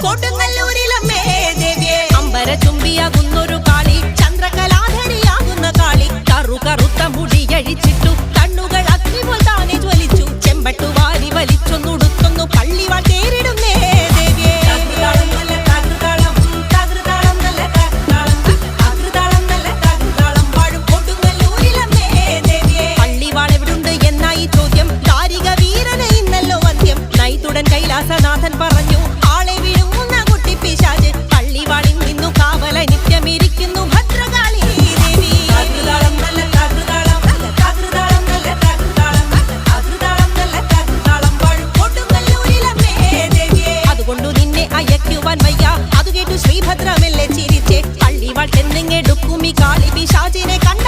കൊടുങ്ങല്ലൂരിലമ്മേ ദേവിയെ അമ്പര ചുംബിയാകുന്നൊരു കാളി ചന്ദ്രകലാധരിയാകുന്ന കാളി കറുത്ത മുടിയഴിച്ചിട്ടു കണ്ണുകൾ അഗ്നിപോൽ താനെ ജ്വലിച്ചു ചെമ്പട്ടു വാരി വലിച്ചൊന്നുടുത്തൊന്നു പള്ളിവാൾ തേരിടുന്നേ ദേവിയെ പള്ളിവാൾ എവിടുണ്ട് എന്നായി ചോദ്യം കാരിക വീരന് ഇന്നല്ലോ അന്ത്യം നൈതുടൻ കൈലാസനാഥൻ പറഞ്ഞു ആളെ വിഴുങ്ങുന്ന കുട്ടി പിശാച് പള്ളിവാളിൽ നിന്നു കാവല നിത്യമിരിക്കുന്നു ഭദ്രകാളി ദേവി അതുകൊണ്ടു നിന്നെ അയക്കുവാൻ വയ്യ അതു കേട്ടു ശ്രീഭദ്രമെല്ലെ ചിരിച്ചേ പള്ളിവാൾ ചെന്നിങ്ങെടുക്കും ഈ കാളി പിശാചിനെ കണ്ട